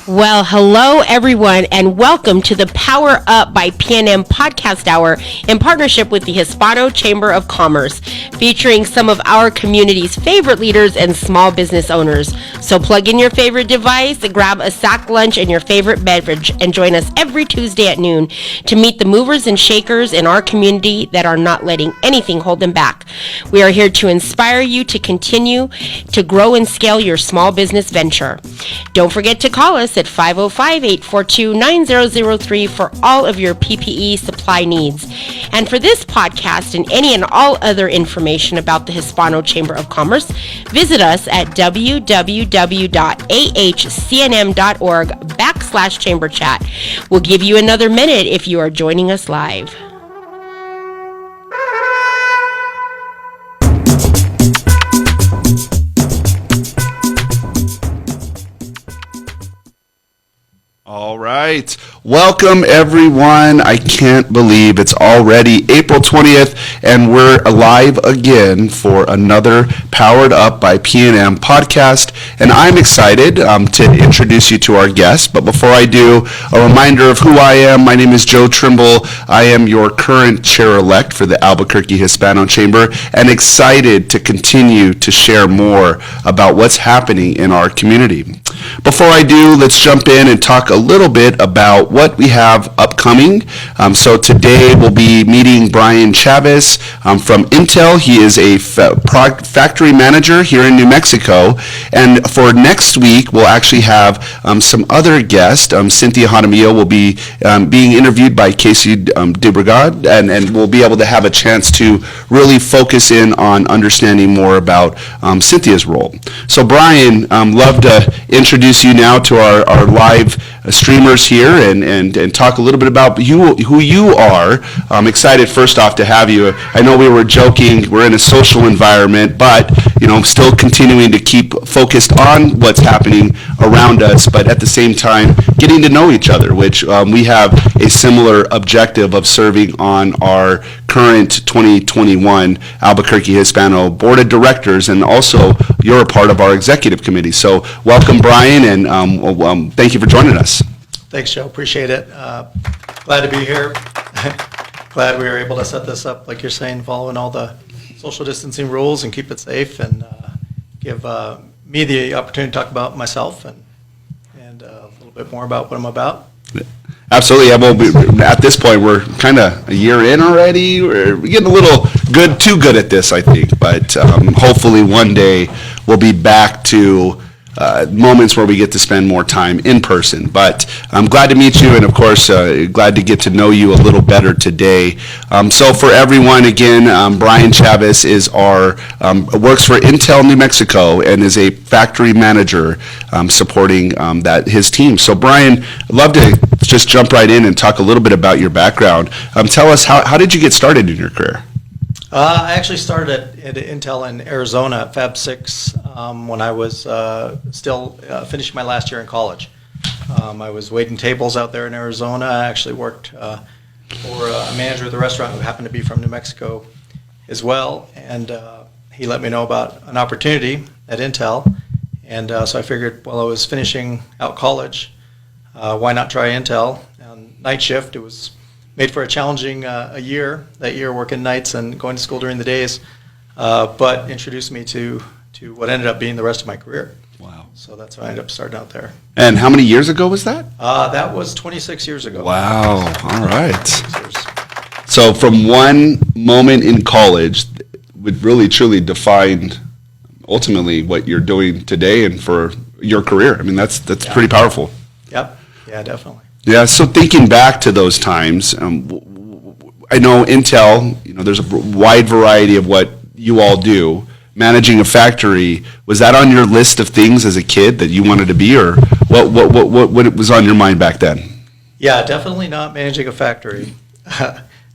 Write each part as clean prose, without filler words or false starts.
Well, hello everyone, and welcome to the Power Up by PNM podcast hour in partnership with the Hispano Chamber of Commerce, featuring some of our community's favorite leaders and small business owners. So plug in your favorite device, grab a sack lunch and your favorite beverage, and join us every Tuesday at noon to meet the movers and shakers in our community that are not letting anything hold them back. We are here to inspire you to continue to grow and scale your small business venture. Don't forget to call us at 505-842-9003 for all of your PPE supply needs. And for this podcast and any and all other information about the Hispano Chamber of Commerce, visit us at www.ahcnm.org/chamber chat. We'll give you another minute if you are joining us live. All right. Welcome, everyone. I can't believe it's already April 20th, and we're alive again for another Powered Up by PNM podcast. And I'm excited to introduce you to our guest. But before I do, a reminder of who I am. My name is Joe Trimble. I am your current chair-elect for the Albuquerque Hispano Chamber, and excited to continue to share more about what's happening in our community. Before I do, let's jump in and talk a little bit about what we have upcoming. So today we'll be meeting Brian Chavez from Intel. He is a factory manager here in New Mexico. And for next week, we'll actually have some other guests. Cynthia Jaramillo will be being interviewed by Casey DeBrigade, and we'll be able to have a chance to really focus in on understanding more about Cynthia's role. So Brian, love to introduce you now to our live streamers here and talk a little bit about who you are. I'm excited first off to have you. I know we were joking, we're in a social environment, but still continuing to keep focused on what's happening around us, but at the same time getting to know each other, which we have a similar objective of serving on our current 2021 Albuquerque Hispano Board of Directors, and also you're a part of our executive committee. So welcome, Brian, and thank you for joining us. Thanks, Joe. Appreciate it. Glad to be here. Glad we were able to set this up, like you're saying, following all the social distancing rules and keep it safe, and give me the opportunity to talk about myself and a little bit more about what I'm about. Absolutely. Yeah, well, at this point, we're kind of a year in already. We're getting a little too good at this, I think. But hopefully one day we'll be back to moments where we get to spend more time in person. But I'm glad to meet you, and of course, glad to get to know you a little better today. So for everyone, again, Brian Chavez is works for Intel New Mexico and is a factory manager supporting his team. So Brian, I'd love to just jump right in and talk a little bit about your background. Tell us, how did you get started in your career? I actually started at Intel in Arizona at Fab 6 when I was still finishing my last year in college. I was waiting tables out there in Arizona. I actually worked for a manager of the restaurant who happened to be from New Mexico as well, and he let me know about an opportunity at Intel, and so I figured while I was finishing out college, why not try Intel on night shift. It was made for a challenging that year working nights and going to school during the days, but introduced me to what ended up being the rest of my career. Wow. So that's how I ended up starting out there. And how many years ago was that? That was 26 years ago. Wow. All right. So from one moment in college would really truly define ultimately what you're doing today and for your career. I mean, that's pretty powerful. Yep. Yeah, definitely. Yeah, so thinking back to those times, I know Intel, there's a wide variety of what you all do. Managing a factory, was that on your list of things as a kid that you wanted to be, or what was on your mind back then? Yeah, definitely not managing a factory.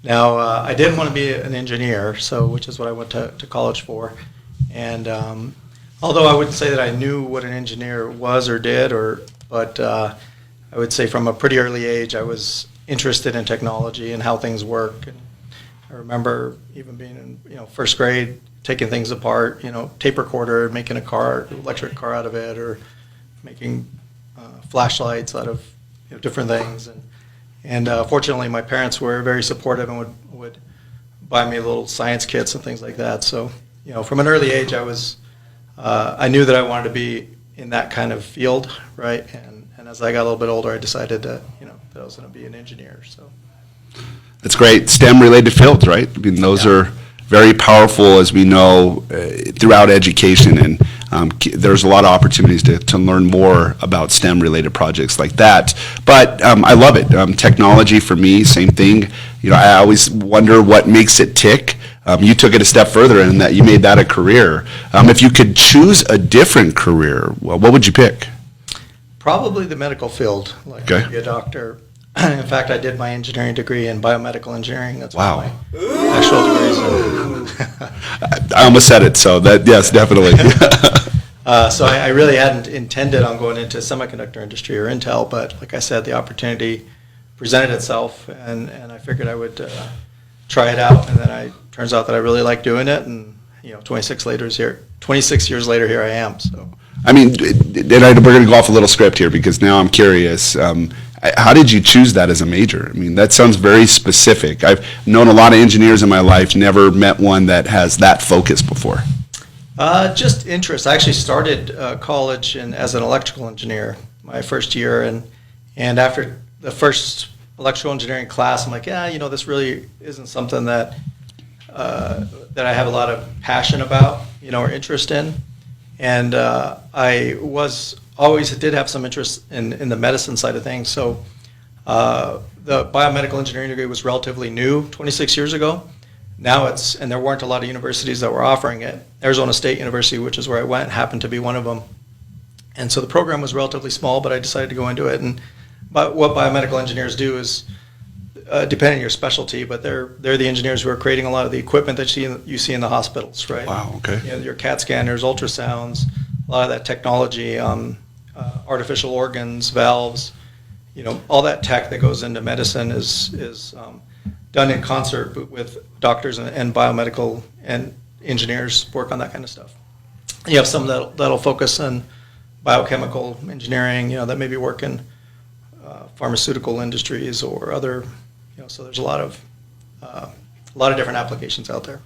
Now, I did want to be an engineer, which is what I went to college for. And although I wouldn't say that I knew what an engineer was or did, but I would say from a pretty early age, I was interested in technology and how things work. And I remember even being in first grade, taking things apart, tape recorder, making a car, electric car out of it, or making flashlights, out of different things. And fortunately, my parents were very supportive and would buy me little science kits and things like that. So, from an early age, I knew that I wanted to be in that kind of field, right? And as I got a little bit older, I decided that, that I was going to be an engineer. So That's great. STEM-related fields, right? I mean, those are very powerful, as we know, throughout education, and there's a lot of opportunities to learn more about STEM-related projects like that. But I love it. Technology, for me, same thing. I always wonder what makes it tick. You took it a step further in that you made that a career. If you could choose a different career, what would you pick? probably the medical field, like Okay. to be a doctor. In fact, I did my engineering degree in biomedical engineering. That's Wow. one of my actual degrees. I almost said it, so that, yes, definitely. So I really hadn't intended on going into semiconductor industry or Intel, but like I said, the opportunity presented itself, and I figured I would try it out, and then turns out that I really like doing it, and 26 years later, here I am. So. I mean, we're going to go off a little script here because now I'm curious. How did you choose that as a major? I mean, that sounds very specific. I've known a lot of engineers in my life, never met one that has that focus before. Just interest. I actually started college as an electrical engineer my first year, and after the first electrical engineering class, I'm like, this really isn't something that that I have a lot of passion about, or interest in. And I always did have some interest in the medicine side of things. So the biomedical engineering degree was relatively new 26 years ago. Now and there weren't a lot of universities that were offering it. Arizona State University, which is where I went, happened to be one of them. And so the program was relatively small, but I decided to go into it. But what biomedical engineers do is, depending on your specialty, but they're the engineers who are creating a lot of the equipment that you see in the hospitals, right? Wow, okay. Your CAT scanners, ultrasounds, a lot of that technology, artificial organs, valves, all that tech that goes into medicine is done in concert with doctors and biomedical and engineers work on that kind of stuff. You have some that'll focus on biochemical engineering, that maybe work in pharmaceutical industries or other, so there's a lot of different applications out there.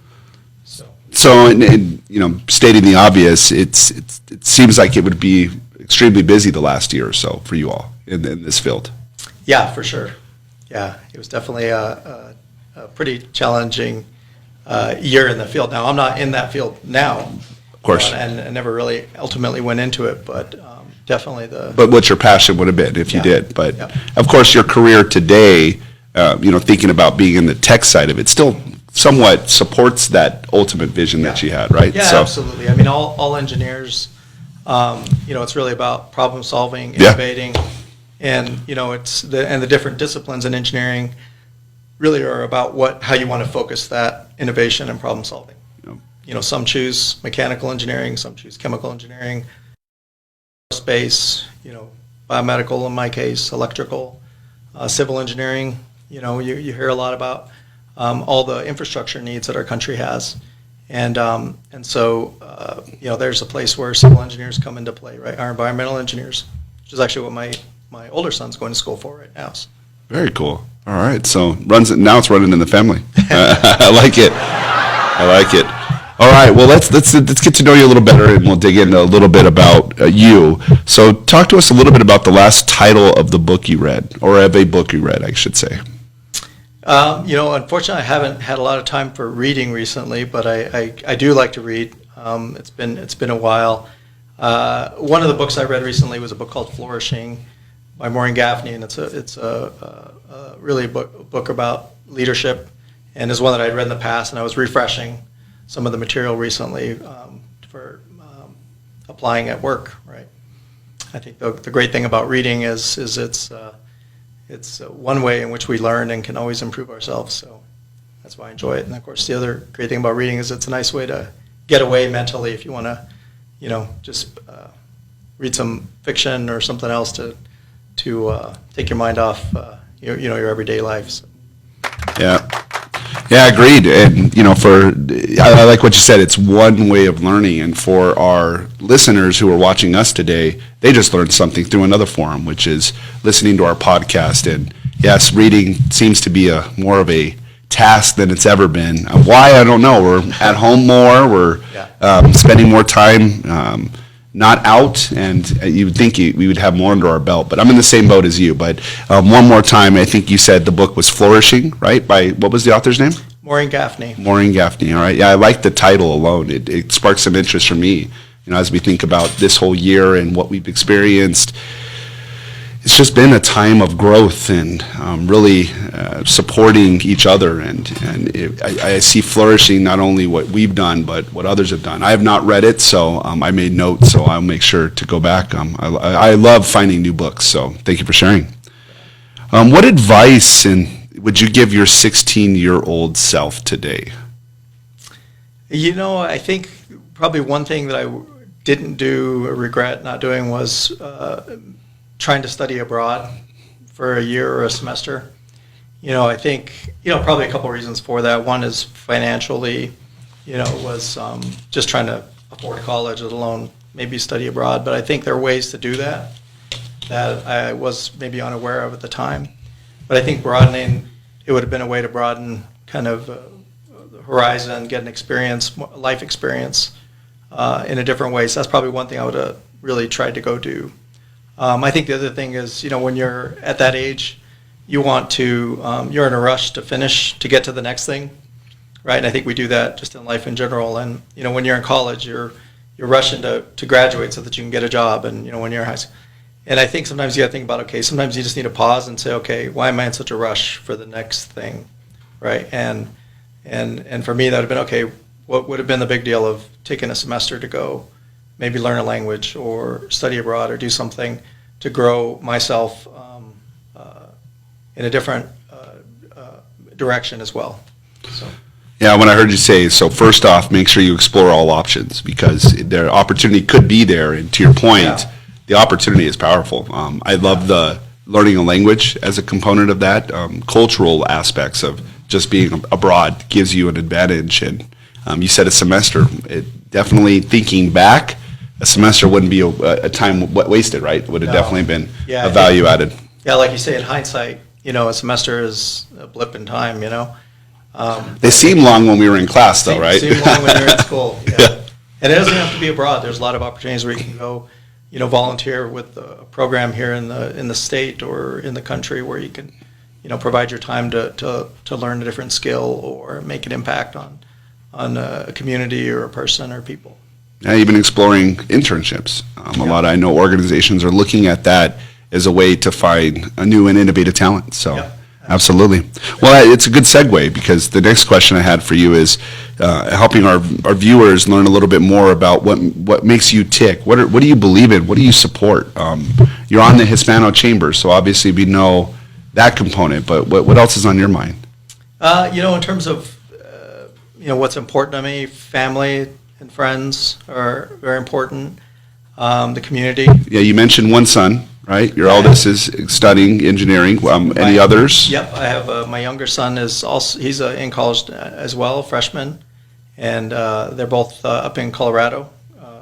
So, stating the obvious, it seems like it would be extremely busy the last year or so for you all in this field. Yeah, for sure. Yeah, it was definitely a pretty challenging year in the field. Now, I'm not in that field now, Of course. and I never really ultimately went into it, but definitely But what your passion would have been if you Yeah. did. But, Yeah. of course, your career today, thinking about being in the tech side of it, still somewhat supports that ultimate vision that you had, right? Yeah, So, absolutely. I mean, all engineers, it's really about problem solving, Yeah. innovating, and the different disciplines in engineering really are about how you want to focus that innovation and problem solving. Some choose mechanical engineering, some choose chemical engineering, space, biomedical in my case, electrical, civil engineering. You hear a lot about all the infrastructure needs that our country has, and so there's a place where civil engineers come into play, right? Our environmental engineers, which is actually what my older son's going to school for right now. So. very cool. All right. So now it's running in the family. I like it. I like it. All right. Well, let's get to know you a little better, and we'll dig into a little bit about you. So, talk to us a little bit about the last title of the book you read, or of a book you read, I should say. Unfortunately, I haven't had a lot of time for reading recently, but I do like to read. It's been a while. One of the books I read recently was a book called Flourishing by Maureen Gaffney, and it's really a book about leadership, and is one that I'd read in the past, and I was refreshing some of the material recently for applying at work. Right. I think the great thing about reading is it's one way in which we learn and can always improve ourselves. So that's why I enjoy it. And of course, the other great thing about reading is it's a nice way to get away mentally if you want to, just read some fiction or something else to take your mind off, your everyday life. So. Yeah. Yeah, agreed. And, I like what you said. It's one way of learning. And for our listeners who are watching us today, they just learned something through another forum, which is listening to our podcast. And yes, reading seems to be more of a task than it's ever been. Why? I don't know. We're at home more. We're spending more time not out, and you would think we would have more under our belt. But I'm in the same boat as you. But one more time, I think you said the book was Flourishing, right? By, what was the author's name? Maureen Gaffney. Maureen Gaffney, all right. Yeah, I like the title alone. It sparks some interest for me, as we think about this whole year and what we've experienced. It's just been a time of growth and really supporting each other. And I see flourishing not only what we've done, but what others have done. I have not read it, so I made notes, so I'll make sure to go back. I love finding new books, so thank you for sharing. What advice would you give your 16-year-old self today? I think probably one thing that I didn't do, or regret not doing, was trying to study abroad for a year or a semester. I think, probably a couple of reasons for that. One is financially, was just trying to afford college, let alone maybe study abroad. But I think there are ways to do that I was maybe unaware of at the time. But I think broadening, it would have been a way to broaden kind of the horizon, get an experience, life experience in a different way. So that's probably one thing I would have really tried to go do. I think the other thing is, when you're at that age, you want to, you're in a rush to finish, to get to the next thing, right? And I think we do that just in life in general. And, when you're in college, you're rushing to graduate so that you can get a job. And, when you're in high school. And I think sometimes you got to think about, okay, sometimes you just need to pause and say, okay, why am I in such a rush for the next thing, right? And for me, that would have been, okay, what would have been the big deal of taking a semester to go maybe learn a language or study abroad or do something to grow myself in a different direction as well. So. Yeah, when I heard you say, so first off, make sure you explore all options, because their opportunity could be there. And to your point, the opportunity is powerful. I love the learning a language as a component of that. Cultural aspects of just being abroad gives you an advantage. And you said a semester. It definitely, thinking back, a semester wouldn't be a time wasted, right? It would have definitely been a value added. Yeah, like you say, in hindsight, a semester is a blip in time, They seem long when we were in class, though, right? Seem long when you're in school, yeah. And it doesn't have to be abroad. There's a lot of opportunities where you can go, volunteer with a program here in the state or in the country where you can, provide your time to learn a different skill or make an impact on a community or a person or people. Yeah, even exploring internships. A lot, I know organizations are looking at that as a way to find a new and innovative talent. So, absolutely. Well, it's a good segue, because the next question I had for you is helping our viewers learn a little bit more about what makes you tick. What do you believe in? What do you support? You're on the Hispano Chamber, so obviously we know that component. But what else is on your mind? In terms of what's important to me, family and friends are very important. The community. Yeah, you mentioned one son, right? Your eldest is studying engineering. Any others? Yep, I have my younger son he's in college as well, a freshman, and they're both up in Colorado.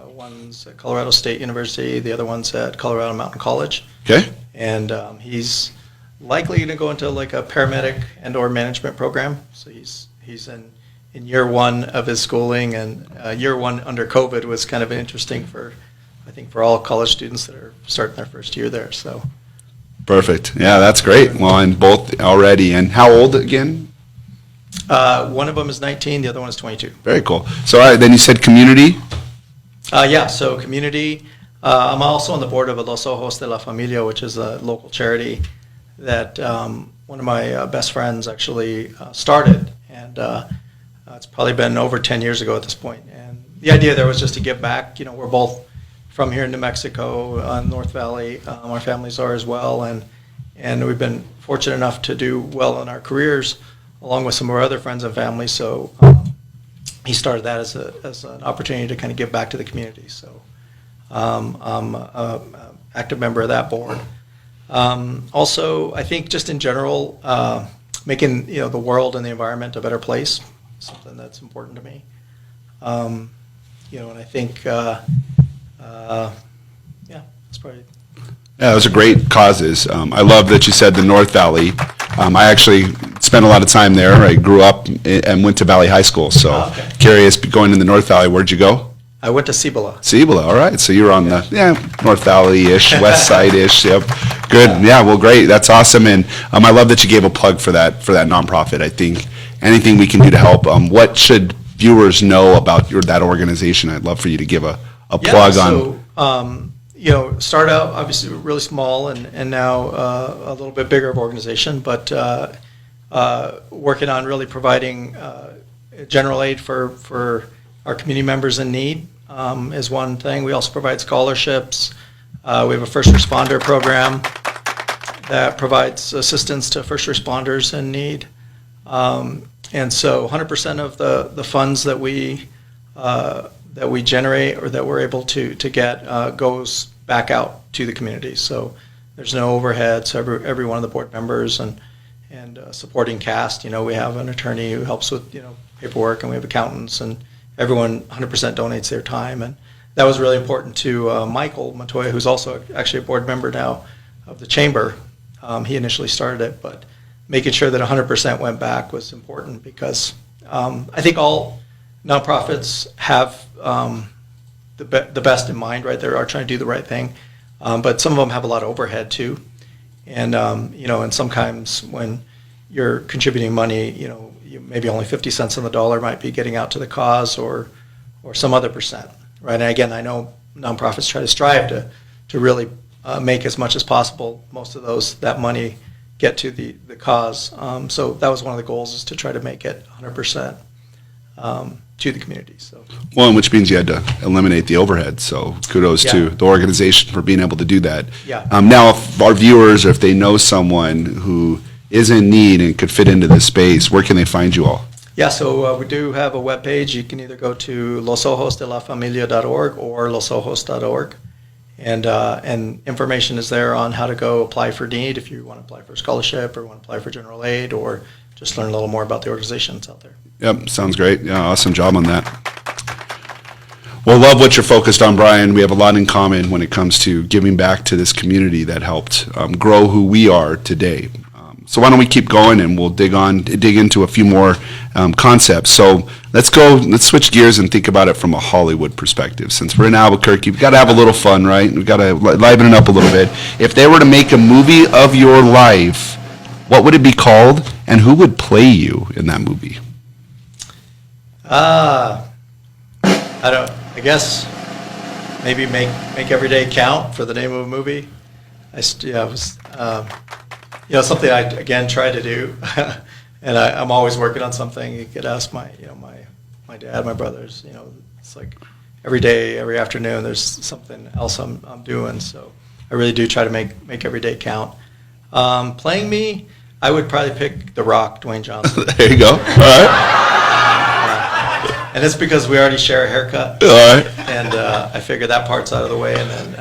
One's at Colorado State University, the other one's at Colorado Mountain College. Okay. And he's likely going to go into like a paramedic and/or management program. So he's in year one of his schooling, and year one under COVID was kind of interesting for all college students that are starting their first year there. So. Perfect. Yeah, that's great. Well, and both already. And how old again? One of them is 19. The other one is 22. Very cool. So, all right, then you said community? So community. I'm also on the board of Los Ojos de la Familia, which is a local charity that one of my best friends actually started. And it's probably been over 10 years ago at this point. And the idea there was just to give back. We're both from here in New Mexico, North Valley. Our families are as well. And we've been fortunate enough to do well in our careers, along with some of our other friends and family. So he started that as an opportunity to kind of give back to the community. So I'm an active member of that board. Also, I think just in general, making the world and the environment a better place, something that's important to me. And I think it's probably. Yeah, those are great causes. I love that you said the North Valley. I actually spent a lot of time there. I grew up and went to Valley High School, so Okay. curious, going in the North Valley, where'd you go? I went to Cibola. Cibola, all right. So you were on the North Valley-ish, West Side-ish. Yep, good. Yeah, well, great. That's awesome, and I love that you gave a plug for that nonprofit. I think anything we can do to help. What should viewers know about that organization? I'd love for you to give a plug on. Start out obviously really small, and now a little bit bigger of organization, but working on really providing general aid for our community members in need is one thing. We also provide scholarships. We have a first responder program that provides assistance to first responders in need. And so 100% of the funds that we generate or that we're able to get goes back out to the community. So there's no overhead. So every one of the board members and supporting cast, we have an attorney who helps with paperwork, and we have accountants, and everyone 100% donates their time. And that was really important to Michael Montoya, who's also actually a board member now of the chamber. He initially started it, but making sure that 100% went back was important, because I think all nonprofits have the best in mind, right? They are trying to do the right thing, but some of them have a lot of overhead too, and and sometimes when you're contributing money, maybe only 50 cents on the dollar might be getting out to the cause, or some other percent, right? And again, I know nonprofits try to strive to really make as much as possible, most of that money get to the cause. So that was one of the goals, is to try to make it 100% to the community. So, well, which means you had to eliminate the overhead. So kudos to the organization for being able to do that. Yeah. Now, if our viewers, or if they know someone who is in need and could fit into this space, where can they find you all? Yeah, so we do have a webpage. You can either go to losojosdelafamilia.org or losojos.org. And information is there on how to go apply for need, if you want to apply for a scholarship or want to apply for general aid, or just learn a little more about the organizations out there. Yep, sounds great. Yeah, awesome job on that. Well, love what you're focused on, Brian. We have a lot in common when it comes to giving back to this community that helped grow who we are today. So why don't we keep going, and we'll dig into a few more concepts. So let's switch gears and think about it from a Hollywood perspective. Since we're in Albuquerque, we've got to have a little fun, right? We've got to liven it up a little bit. If they were to make a movie of your life, what would it be called, and who would play you in that movie? I guess maybe make every day count for the name of a movie. Something I again try to do, and I'm always working on something. You could ask my dad, my brothers. It's like every day, every afternoon, there's something else I'm doing. So I really do try to make every day count. Playing me, I would probably pick The Rock, Dwayne Johnson. There you go. All right. And it's because we already share a haircut. All right. And I figured that part's out of the way. And then,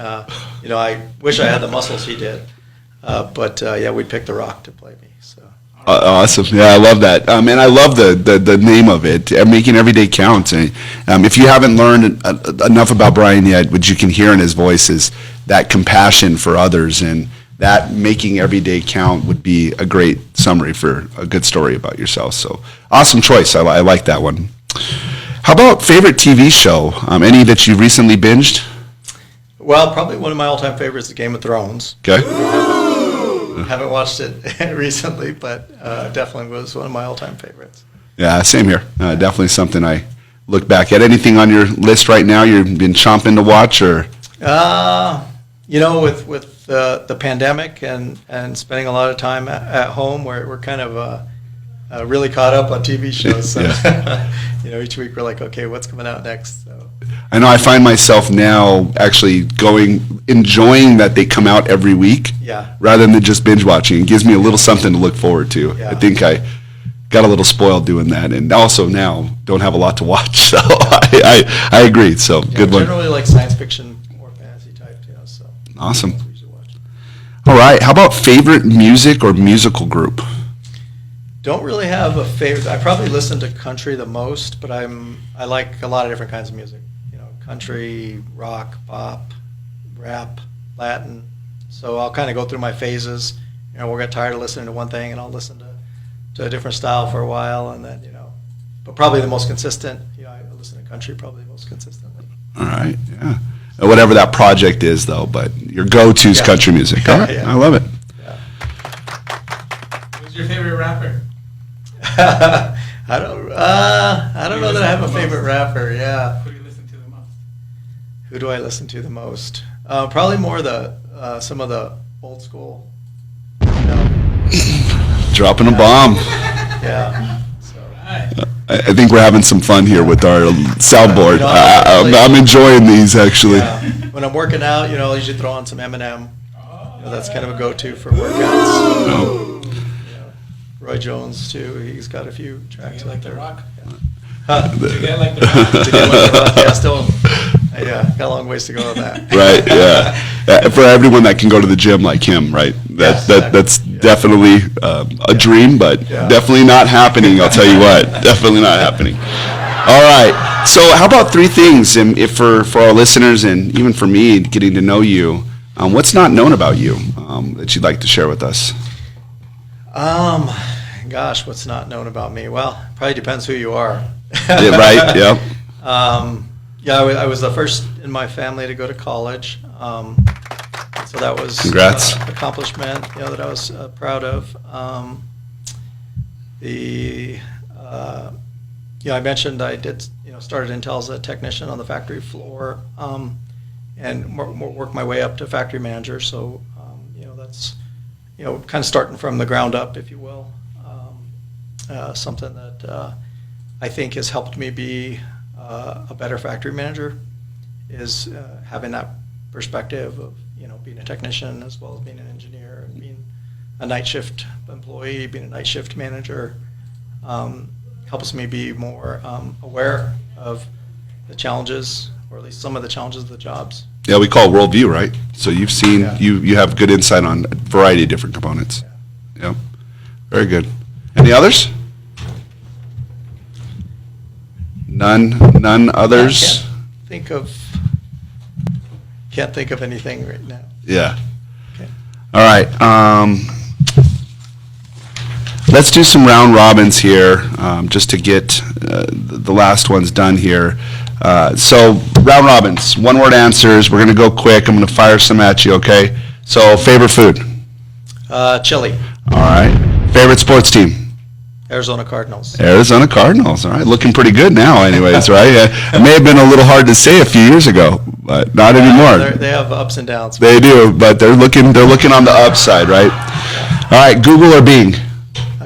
I wish I had the muscles he did. But we'd pick The Rock to play me. So. Awesome. Yeah, I love that. And I love the name of it, making every day count. And if you haven't learned enough about Brian yet, what you can hear in his voice is that compassion for others, and that making every day count would be a great summary for a good story about yourself. So awesome choice. I like that one. How about favorite TV show? Any that you recently binged? Well, probably one of my all-time favorites is Game of Thrones. Okay. Haven't watched it recently, but definitely was one of my all-time favorites. Yeah, same here. Definitely something I look back at. Anything on your list right now you've been chomping to watch, or? With the pandemic and spending a lot of time at home, we're kind of really caught up on TV shows. So, each week we're like, okay, what's coming out next? So. I know I find myself now actually enjoying that they come out every week, rather than just binge watching. It gives me a little something to look forward to. Yeah. I think I got a little spoiled doing that, and also now don't have a lot to watch. So I agree. So good one. Generally like science fiction or fantasy type, so. Awesome. All right. How about favorite music or musical group? Don't really have a favorite. I probably listen to country the most, but I like a lot of different kinds of music. Country, rock, pop, rap, Latin. So I'll kind of go through my phases. We'll get tired of listening to one thing, and I'll listen to a different style for a while, and then But probably the most consistent. I listen to country probably most consistently. All right, yeah. Whatever that project is, though, but your go-to is country music. All right, I love it. Yeah. Who's your favorite rapper? I don't know that I have a favorite rapper. Yeah. Who do you listen to the most? Who do I listen to the most? Probably more some of the old school. Dropping a bomb. Yeah. So. I think we're having some fun here with our soundboard. I'm enjoying these, actually. Yeah. When I'm working out, I'll usually throw on some Eminem. That's kind of a go-to for workouts. Roy Jones too. He's got a few tracks like The that. Rock? Huh? To get like The Rock? To get like The Rock, yeah, still. Yeah, got a long ways to go on that. Right, yeah. For everyone that can go to the gym like him, right? Yes, That's definitely a dream, but definitely not happening, I'll tell you what. Definitely not happening. All right. So how about three things, and if for our listeners and even for me, getting to know you, what's not known about you that you'd like to share with us? Gosh, what's not known about me? Well, probably depends who you are. Yeah, right, yeah. I was the first in my family to go to college. So that was Congrats. An accomplishment, that I was proud of. I mentioned I did, started Intel as a technician on the factory floor, and worked my way up to factory manager. So, that's, kind of starting from the ground up, if you will. Something that I think has helped me be a better factory manager is having that perspective of being a technician as well as being an engineer, and being a night shift employee, being a night shift manager, helps me be more aware of the challenges, or at least some of the challenges of the jobs. Yeah, we call it worldview, right? So you've seen, you have good insight on a variety of different components. Yeah. Very good. Any others? None others? Can't think of anything right now. Yeah. Okay. All right. Let's do some round robins here, just to get the last ones done here. So round robins, one-word answers. We're going to go quick. I'm going to fire some at you, okay? So favorite food? Chile. All right. Favorite sports team? Arizona Cardinals. Arizona Cardinals. All right. Looking pretty good now anyways, right? It may have been a little hard to say a few years ago, but not anymore. They have ups and downs. They do, but they're looking on the upside, right? All right. Google or Bing?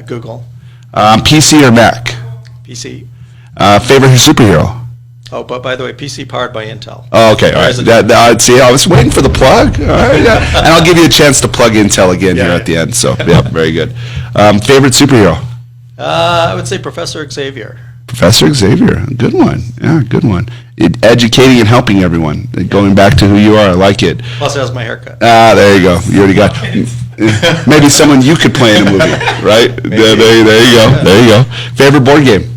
Google. PC or Mac? PC. Favorite superhero? Oh, but by the way, PC powered by Intel. Oh, okay, all right. See, I was waiting for the plug. All right, yeah. And I'll give you a chance to plug Intel again here at the end. So, yeah, very good. Favorite superhero? I would say Professor Xavier. Professor Xavier, good one. Yeah, good one. Educating and helping everyone. Going back to who you are, I like it. Plus, it has my haircut. There you go. You already got. Maybe someone you could play in a movie, right? There you go. There you go. Favorite board game?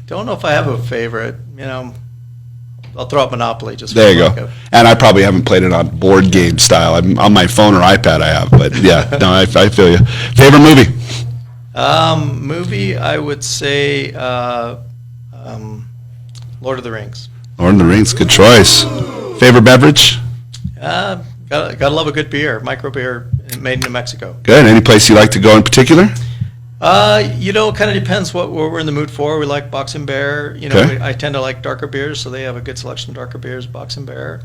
Don't know if I have a favorite. I'll throw out Monopoly just. There you go. And I probably haven't played it on board game style. On my phone or iPad I have, but yeah, no, I feel you. Favorite movie? Movie, I would say Lord of the Rings. Lord of the Rings, good choice. Favorite beverage? Gotta love a good beer, micro beer made in New Mexico. Good. Any place you like to go in particular? It kind of depends what we're in the mood for. We like Boxing Bear. Okay. I tend to like darker beers, so they have a good selection of darker beers. Boxing Bear.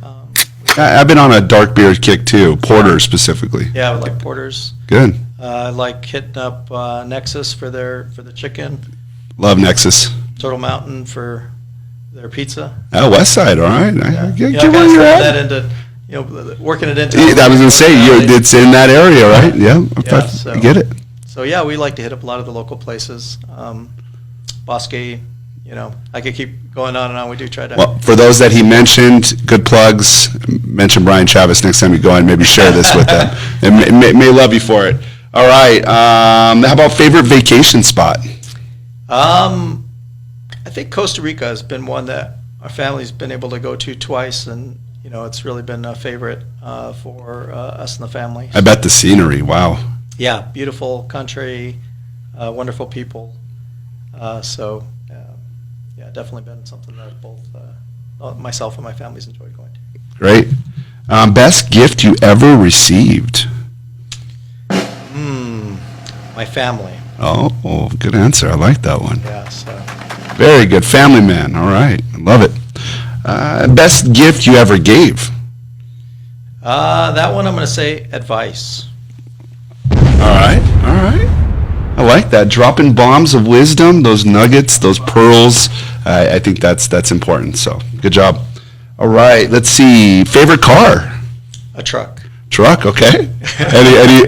I've been on a dark beer kick too, porter specifically. Yeah, I like porters. Good. I like hitting up Nexus for the chicken. Love Nexus. Turtle Mountain for their pizza. Oh, West Side, all right. Get kind where of you're at. that into working it into. I was going to say it's in that area, right? Yeah, I get it. So yeah, we like to hit up a lot of the local places. Bosque, I could keep going on and on. We do try to. Well, for those that he mentioned, good plugs. Mention Brian Chavez next time you go and maybe share this with them. And may love you for it. All right. How about favorite vacation spot? I think Costa Rica has been one that our family's been able to go to twice, and it's really been a favorite for us and the family. I bet the scenery. Wow. Yeah, beautiful country, wonderful people. Yeah, definitely been something that both myself and my family's enjoyed going to. Great. Best gift you ever received? My family. Oh, good answer. I like that one. Yeah, so. Very good. Family man. All right. I love it. Best gift you ever gave? That one I'm going to say advice. All right. I like that. Dropping bombs of wisdom, those nuggets, those pearls. I think that's important. So good job. All right. Let's see. Favorite car? A truck. Truck. Okay.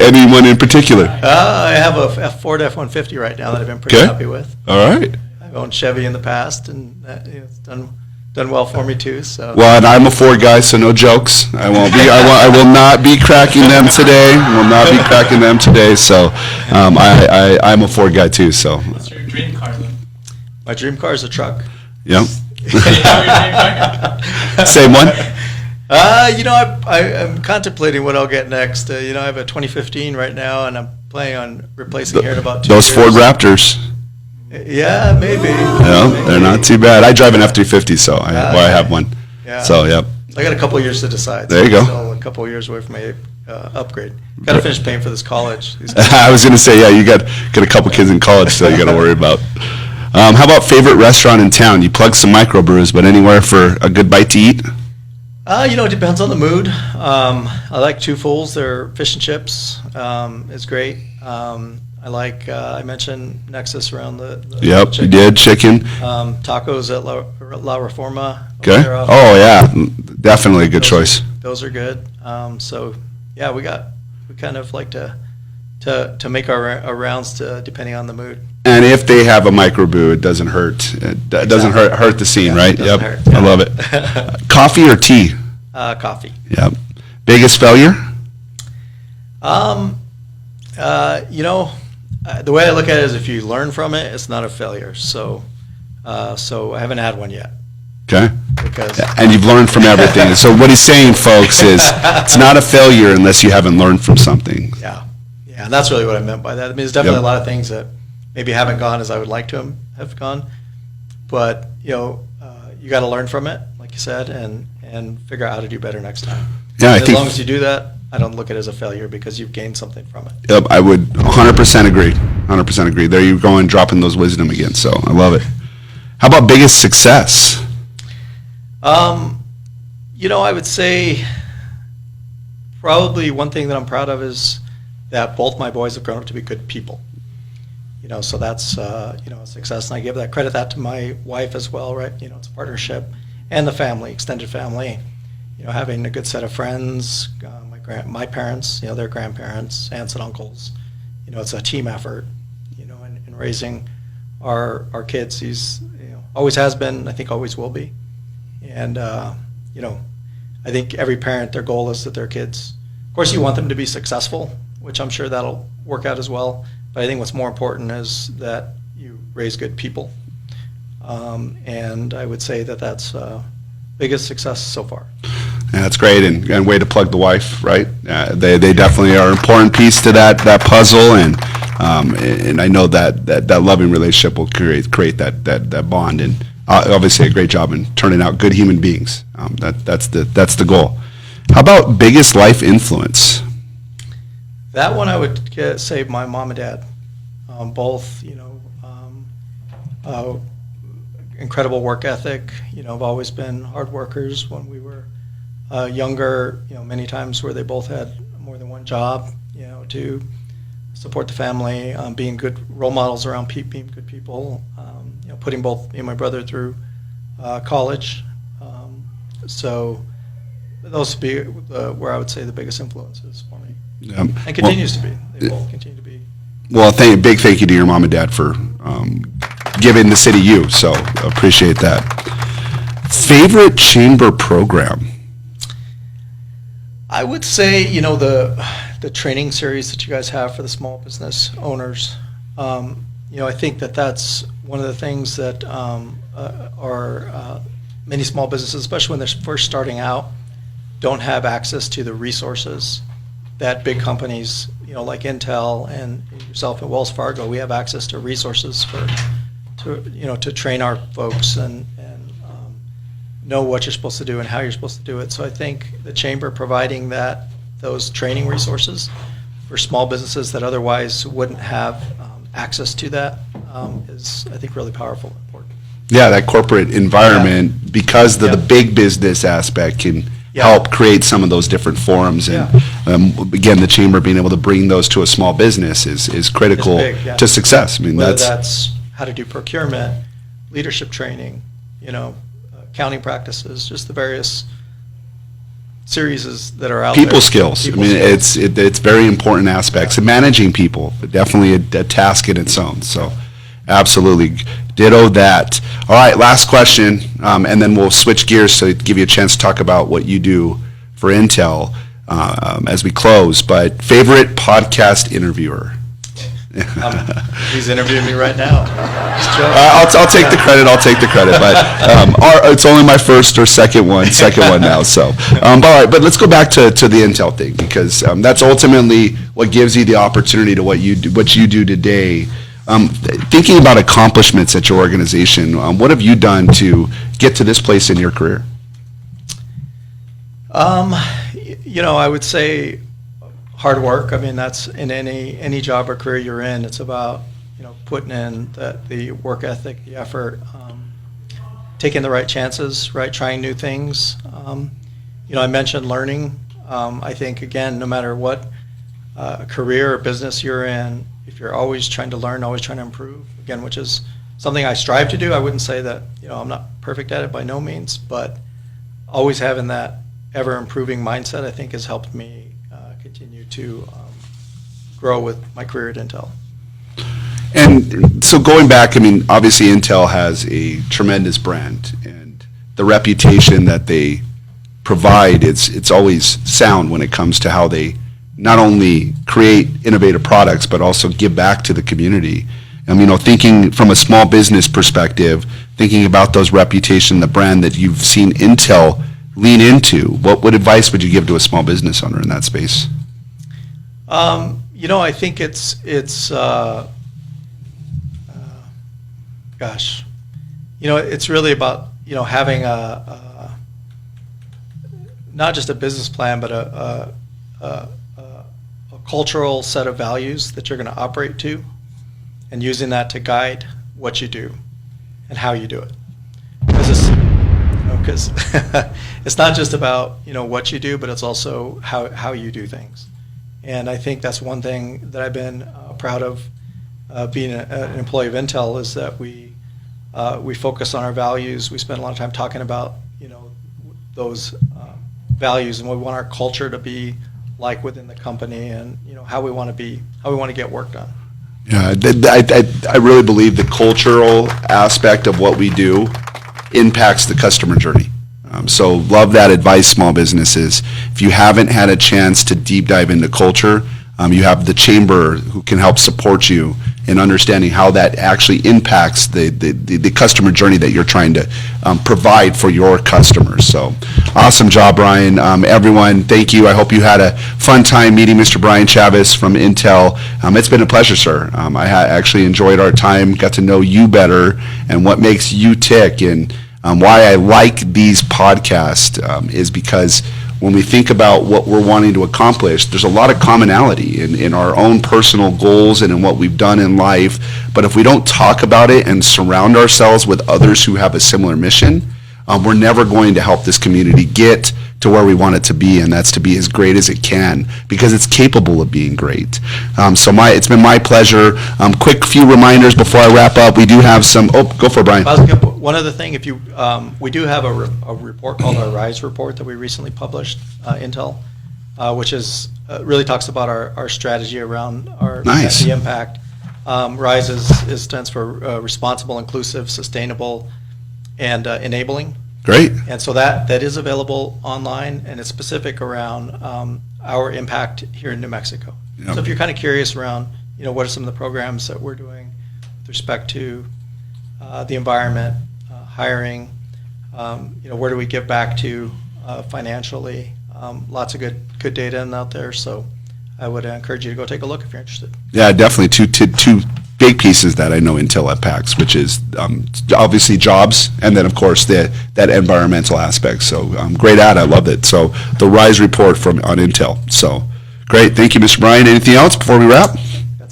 Anyone in particular? I have a Ford F-150 right now that I've been pretty happy with. All right. I've owned Chevy in the past, and it's done well for me too. So. Well, and I'm a Ford guy, so no jokes. I won't be. I will not be cracking them today. Will not be cracking them today. So, I'm a Ford guy too. So. What's your dream car, then? My dream car is a truck. Yep. Your dream car? Same one. I'm contemplating what I'll get next. I have a 2015 right now, and I'm planning on replacing here in about 2 years. Those Ford Raptors. Yeah, maybe. Yeah, they're not too bad. I drive an F-350, so I have one. Yeah. So, yep. I got a couple of years to decide. There you go. Still a couple of years away from my upgrade. Got to finish paying for this college. I was going to say, yeah, you got a couple kids in college, so you got to worry about. How about favorite restaurant in town? You plug some microbrews, but anywhere for a good bite to eat? It depends on the mood. I like Two Fools. Their fish and chips is great. I like, I mentioned Nexus around the Yep, chicken. you did. Chicken. Tacos at La Reforma. Okay. Oh, yeah. Definitely a good choice. Those are good. Yeah, we kind of like to make our rounds depending on the mood. And if they have a microbrew, it doesn't hurt. It doesn't hurt the scene, right? doesn't Yep. hurt. I love it. Coffee or tea? Coffee. Yep. Biggest failure? The way I look at it is if you learn from it, it's not a failure. So I haven't had one yet. Okay. Because And you've learned from everything. So what he's saying, folks, is it's not a failure unless you haven't learned from something. yeah, and that's really what I meant by that. I mean, there's definitely Yep. a lot of things that maybe haven't gone as I would like to have gone, but you got to learn from it, like you said, and figure out how to do better next time. Yeah, As long as you do that, I don't look at it as a failure because you've gained something from it. Yep, I would 100% agree. 100% agree. There you go, and dropping those wisdom again. So I love it. How about biggest success? I would say probably one thing that I'm proud of is that both my boys have grown up to be good people. So that's a success, and I give that credit to my wife as well, right? It's a partnership, and the family, extended family. Having a good set of friends, my parents, their grandparents, aunts and uncles. It's a team effort. In raising our kids. He's always has been, I think always will be, and I think every parent, their goal is that their kids, of course, you want them to be successful, which I'm sure that'll work out as well. But I think what's more important is that you raise good people, and I would say that that's biggest success so far. Yeah, that's great, and way to plug the wife, right? They definitely are an important piece to that puzzle, and I know that loving relationship will create that bond, and obviously a great job in turning out good human beings. That's the goal. How about biggest life influence? That one I would say my mom and dad, both incredible work ethic. Have always been hard workers. When we were younger, many times where they both had more than one job, to support the family, being good role models around being good people, putting both me and my brother through college. So those would be where I would say the biggest influences for me, and continues to be. They both continue to be. Well, big thank you to your mom and dad for giving the city you. So appreciate that. Favorite chamber program? I would say, the training series that you guys have for the small business owners. I think that's one of the things that many small businesses, especially when they're first starting out, don't have access to the resources that big companies, like Intel and yourself at Wells Fargo, we have access to resources to train our folks and know what you're supposed to do and how you're supposed to do it. So I think the chamber providing those training resources for small businesses that otherwise wouldn't have access to that is, I think, really powerful and important. Yeah, that corporate environment, because of the big business aspect, can help create some of those different forums. And again, the chamber being able to bring those to a small business is critical to success. I mean, whether that's how to do procurement, leadership training, accounting practices, just the various series that are out people there. Skills. I mean, it's very important aspects. And managing people, definitely a task in its own. So absolutely. Ditto that. All right, last question, and then we'll switch gears to give you a chance to talk about what you do for Intel as we close. But favorite podcast interviewer? He's interviewing me right now. I'll take the credit. But it's only my first or second one now. So, all right. But let's go back to the Intel thing, because that's ultimately what gives you the opportunity to what you do today. Thinking about accomplishments at your organization, what have you done to get to this place in your career? I would say hard work. I mean, that's in any job or career you're in. It's about putting in the work ethic, the effort, taking the right chances, right, trying new things. I mentioned learning. I think, again, no matter what career or business you're in, if you're always trying to learn, always trying to improve, again, which is something I strive to do. I wouldn't say that I'm not perfect at it by no means, but always having that ever improving mindset, I think, has helped me continue to grow with my career at Intel. And so going back, I mean, obviously Intel has a tremendous brand, and the reputation that they provide, it's always sound when it comes to how they not only create innovative products, but also give back to the community. And, thinking from a small business perspective, thinking about those reputation, the brand that you've seen Intel lean into, what advice would you give to a small business owner in that space? I think it's it's really about, having not just a business plan, but a cultural set of values that you're going to operate to, and using that to guide what you do and how you do it. Because it's not just about what you do, but it's also how you do things. And I think that's one thing that I've been proud of being an employee of Intel, is that we focus on our values. We spend a lot of time talking about those values and what we want our culture to be like within the company, and how we want to get work done. Yeah, I really believe the cultural aspect of what we do impacts the customer journey. So love that advice, small businesses. If you haven't had a chance to deep dive into culture, you have the chamber who can help support you in understanding how that actually impacts the customer journey that you're trying to provide for your customers. So awesome job, Brian. Everyone, thank you. I hope you had a fun time meeting Mr. Brian Chavez from Intel. It's been a pleasure, sir. I actually enjoyed our time, got to know you better and what makes you tick. And why I like these podcasts is because when we think about what we're wanting to accomplish, there's a lot of commonality in our own personal goals and in what we've done in life. But if we don't talk about it and surround ourselves with others who have a similar mission, we're never going to help this community get to where we want it to be, and that's to be as great as it can, because it's capable of being great. It's been my pleasure. Quick few reminders before I wrap up. We do have some. Oh, go for it, Brian. One other thing, we do have a report called our RISE report that we recently published, Intel, which really talks about our strategy around the impact. RISE stands for responsible, inclusive, sustainable, and enabling. Great. And so that is available online, and it's specific around our impact here in New Mexico. Yep. So if you're kind of curious around, what are some of the programs that we're doing with respect to the environment, hiring, where do we give back to financially? Lots of good data out there. So I would encourage you to go take a look if you're interested. Yeah, definitely. Two big pieces that I know Intel impacts, which is obviously jobs, and then of course that environmental aspect. So great ad, I love it. So the RISE report on Intel. So great, thank you, Mr. Bryan. Anything else before we wrap?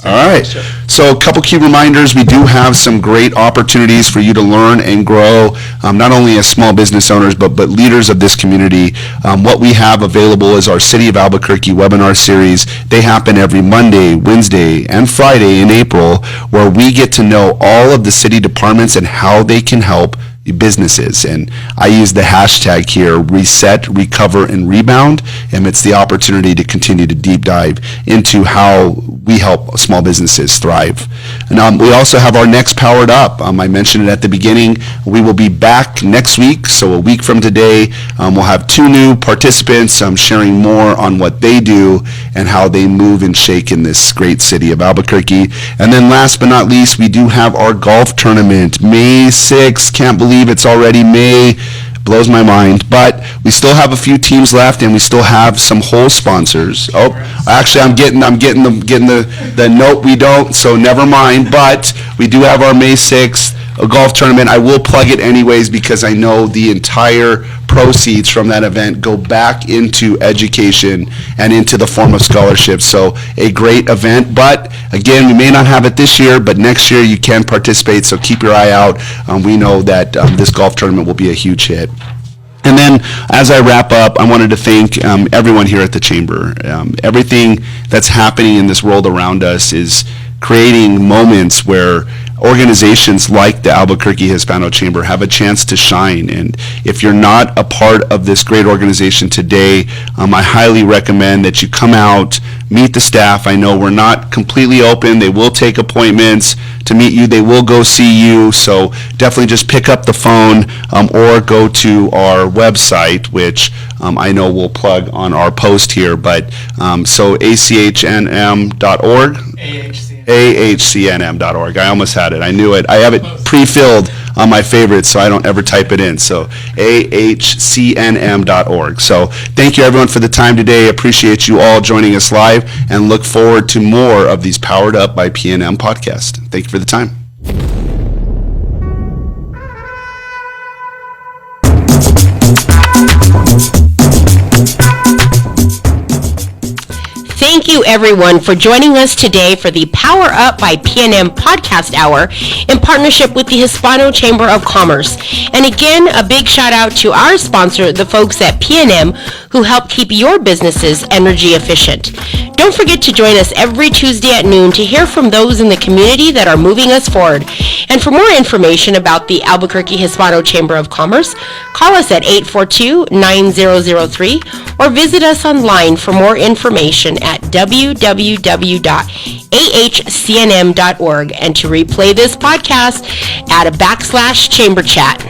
All right. So a couple key reminders. We do have some great opportunities for you to learn and grow, not only as small business owners, but leaders of this community. What we have available is our City of Albuquerque webinar series. They happen every Monday, Wednesday, and Friday in April, where we get to know all of the city departments and how they can help businesses. And I use the hashtag here, reset, recover, and rebound. And it's the opportunity to continue to deep dive into how we help small businesses thrive. And we also have our next Powered Up. I mentioned it at the beginning. We will be back next week. So a week from today, we'll have 2 new participants sharing more on what they do and how they move and shake in this great city of Albuquerque. And then last but not least, we do have our golf tournament, May 6th. Can't believe it's already May. Blows my mind, but we still have a few teams left, and we still have some whole sponsors. Oh, actually, I'm getting the note we don't, so never mind. But we do have our May 6th golf tournament. I will plug it anyways because I know the entire proceeds from that event go back into education and into the form of scholarships. So a great event, but again, we may not have it this year, but next year you can participate, so keep your eye out. We know that this golf tournament will be a huge hit. And then, as I wrap up, I wanted to thank everyone here at the Chamber. Everything that's happening in this world around us is creating moments where organizations like the Albuquerque Hispano Chamber have a chance to shine. And if you're not a part of this great organization today, I highly recommend that you come out, meet the staff. I know we're not completely open. They will take appointments to meet you. They will go see you. So definitely just pick up the phone or go to our website, which I know we'll plug on our post here. But so achnm.org. ahcnm.org. I almost had it. I knew it. I have it pre-filled on my favorites, so I don't ever type it in. So ahcnm.org. So thank you, everyone, for the time today. Appreciate you all joining us live, and look forward to more of these Powered Up by PNM podcasts. Thank you for the time. Thank you, everyone, for joining us today for the Power Up by PNM podcast hour in partnership with the Hispano Chamber of Commerce. And again, a big shout out to our sponsor, the folks at PNM, who help keep your businesses energy efficient. Don't forget to join us every Tuesday at noon to hear from those in the community that are moving us forward. And for more information about the Albuquerque Hispano Chamber of Commerce, call us at 842-9003 or visit us online for more information at www.ahcnm.org, and to replay this podcast, add a /chamber chat.